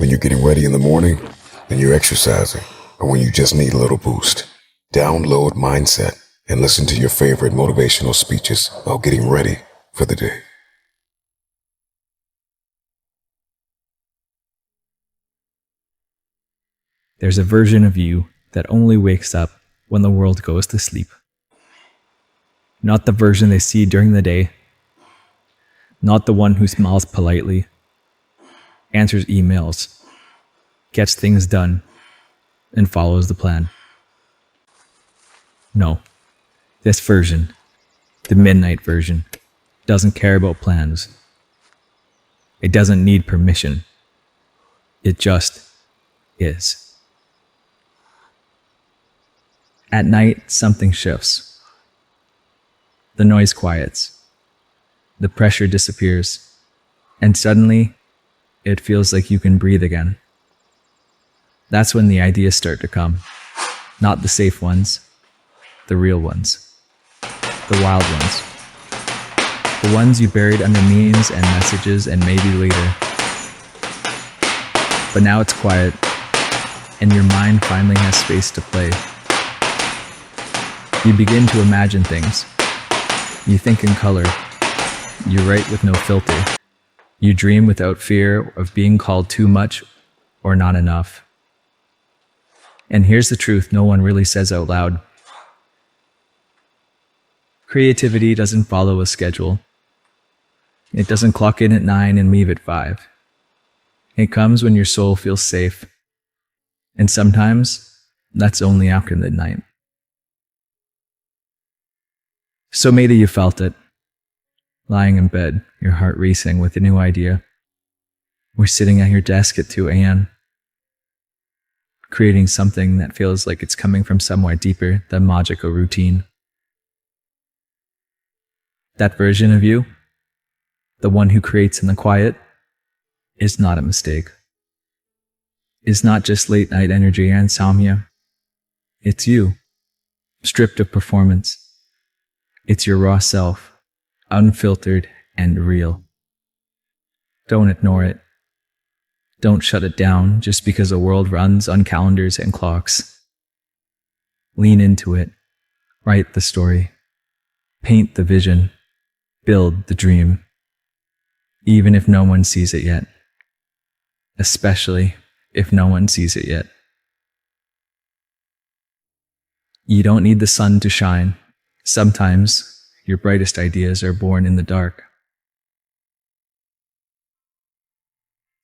when you're getting ready in the morning, when you're exercising, or when you just need a little boost. Download Mindset and listen to your favorite motivational speeches while getting ready for the day. There's a version of you that only wakes up when the world goes to sleep. Not the version they see during the day. Not the one who smiles politely, answers emails, gets things done, and follows the plan. No, this version, the midnight version, doesn't care about plans. It doesn't need permission. It just is. At night, something shifts. The noise quiets. The pressure disappears. And suddenly, it feels like you can breathe again. That's when the ideas start to come. Not the safe ones, the real ones. The wild ones. The ones you buried under memes and messages and maybe later. But now it's quiet, and your mind finally has space to play. You begin to imagine things. You think in color. You write with no filter. You dream without fear of being called too much or not enough. And here's the truth no one really says out loud. Creativity doesn't follow a schedule. It doesn't clock in at 9 and leave at 5. It comes when your soul feels safe. And sometimes, that's only after midnight. So maybe you felt it. Lying in bed, your heart racing with a new idea. Or sitting at your desk at 2 a.m. Creating something that feels like it's coming from somewhere deeper than logic or routine. That version of you, the one who creates in the quiet, is not a mistake. It's not just late night energy or insomnia. It's you, stripped of performance. It's your raw self, unfiltered and real. Don't ignore it. Don't shut it down just because the world runs on calendars and clocks. Lean into it. Write the story. Paint the vision. Build the dream. Even if no one sees it yet. Especially if no one sees it yet. You don't need the sun to shine. Sometimes your brightest ideas are born in the dark.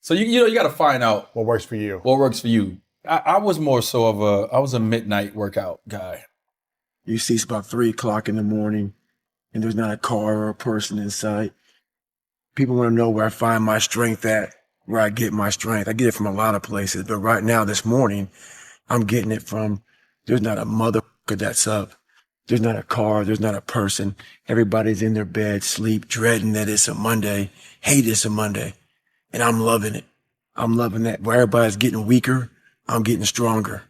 So you got to find out What works for you? what works for you. I was more so of I was a midnight workout guy. You see it's about 3 o'clock in the morning and there's not a car or a person in sight. People want to know where I find my strength at, where I get my strength. I get it from a lot of places, but right now, this morning, I'm getting it from, there's not a motherfucker that's up. There's not a car. There's not a person. Everybody's in their bed, sleep, dreading that it's a Monday, hate it's a Monday. And I'm loving it. I'm loving that. Where everybody's getting weaker, I'm getting stronger.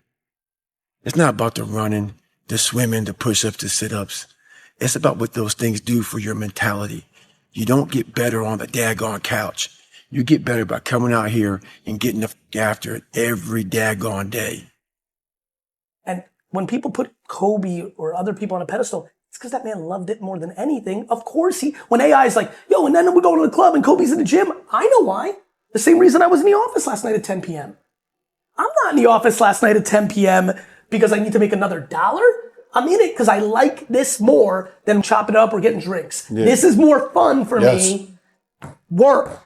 It's not about the running, the swimming, the push-ups, the sit-ups. It's about what those things do for your mentality. You don't get better on the daggone couch. You get better by coming out here and getting the after it every daggone day. And when people put Kobe or other people on a pedestal, it's because that man loved it more than anything. Of course when AI is like, yo, and then we go to the club and Kobe's in the gym. I know why. The same reason I was in the office last night at 10 p.m. I'm not in the office last night at 10 p.m. because I need to make another $1. I'm in it because I like this more than chopping it up or getting drinks. Yeah. This is more fun for me. Work.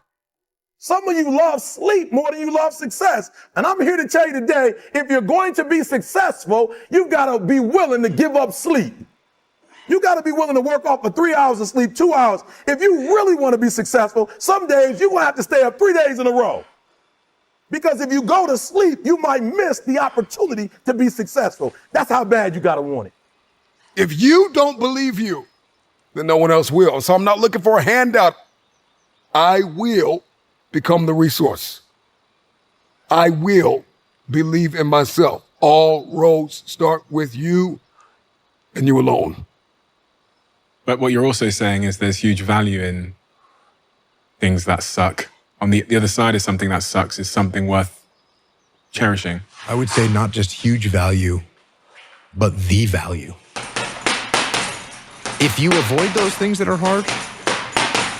Some of you love sleep more than you love success. And I'm here to tell you today, if you're going to be successful, you've got to be willing to give up sleep. You got to be willing to work off for 3 hours of sleep, 2 hours. If you really want to be successful, some days you're going to have to stay up 3 days in a row. Because if you go to sleep, you might miss the opportunity to be successful. That's how bad you got to want it. If you don't believe you, then no one else will. So I'm not looking for a handout. I will become the resource. I will believe in myself. All roads start with you and you alone. But what you're also saying is there's huge value in things that suck on the other side of something that sucks is something worth cherishing. I would say not just huge value, but the value. If you avoid those things that are hard,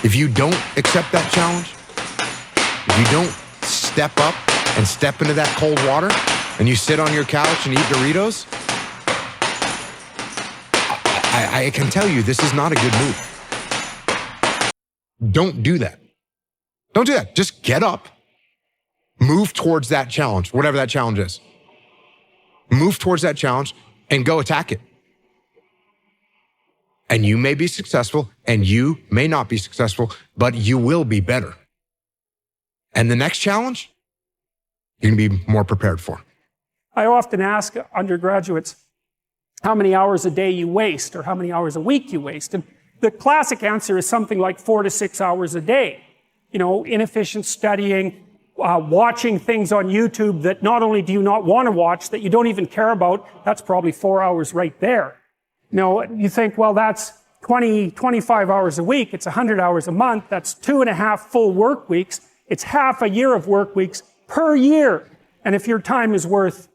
if you don't accept that challenge, if you don't step up and step into that cold water, and you sit on your couch and eat Doritos, I can tell you this is not a good move. Don't do that. Don't do that. Just get up, move towards that challenge, whatever that challenge is. Move towards that challenge and go attack it. And you may be successful and you may not be successful, but you will be better. And the next challenge, you're going to be more prepared for. I often ask undergraduates how many hours a day you waste or how many hours a week you waste. And the classic answer is something like 4 to 6 hours a day. You know, inefficient studying, watching things on YouTube that not only do you not want to watch, that you don't even care about, that's probably 4 hours right there. You know, you think, well, that's 25 hours a week, it's 100 hours a month, that's 2.5 full work weeks, it's half a year of work weeks per year. And if your time is worth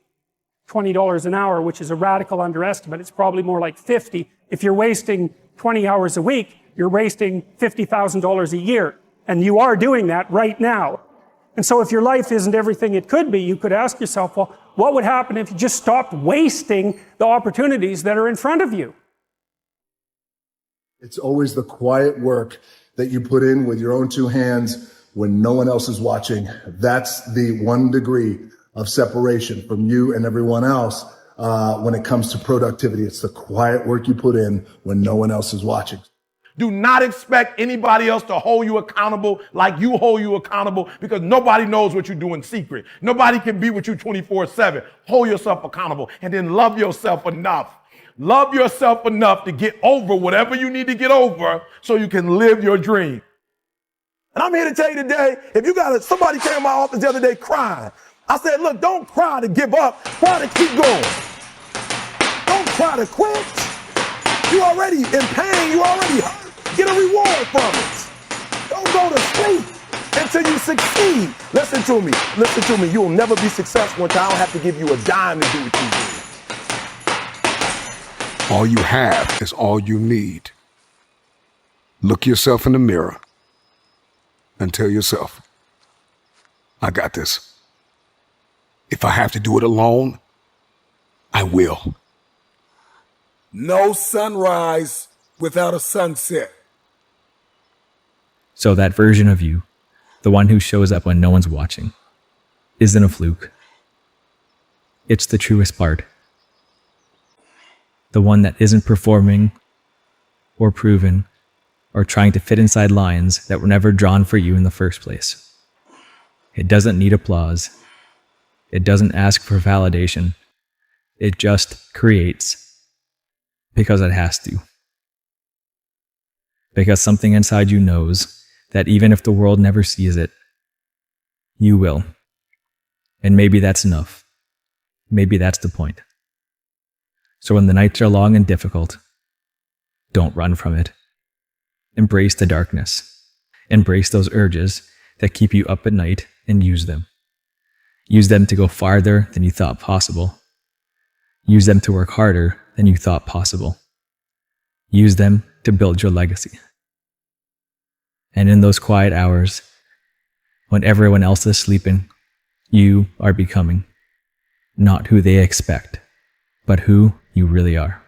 $20 an hour, which is a radical underestimate, it's probably more like 50. If you're wasting 20 hours a week, you're wasting $50,000 a year. And you are doing that right now. And so if your life isn't everything it could be, you could ask yourself, well, what would happen if you just stopped wasting the opportunities that are in front of you? It's always the quiet work that you put in with your own two hands when no one else is watching. That's the 1 degree of separation from you and everyone else when it comes to productivity. It's the quiet work you put in when no one else is watching. Do not expect anybody else to hold you accountable like you hold you accountable, because nobody knows what you do in secret. Nobody can be with you 24/7. Hold yourself accountable and then love yourself enough. Love yourself enough to get over whatever you need to get over so you can live your dream. And I'm here to tell you today, if you somebody came to my office the other day crying. I said, look, don't cry to give up, cry to keep going. Don't cry to quit. You already in pain, you already hurt. Get a reward from it. Don't go to sleep until you succeed. Listen to me. You'll never be successful until I don't have to give you a dime to do what you do. All you have is all you need. Look yourself in the mirror and tell yourself, I got this. If I have to do it alone, I will. No sunrise without a sunset. So that version of you, the one who shows up when no one's watching, isn't a fluke. It's the truest part. The one that isn't performing or proven or trying to fit inside lines that were never drawn for you in the first place. It doesn't need applause. It doesn't ask for validation. It just creates because it has to. Because something inside you knows that even if the world never sees it, you will. And maybe that's enough. Maybe that's the point. So when the nights are long and difficult, don't run from it. Embrace the darkness. Embrace those urges that keep you up at night and use them. Use them to go farther than you thought possible. Use them to work harder than you thought possible. Use them to build your legacy. And in those quiet hours, when everyone else is sleeping, you are becoming not who they expect, but who you really are.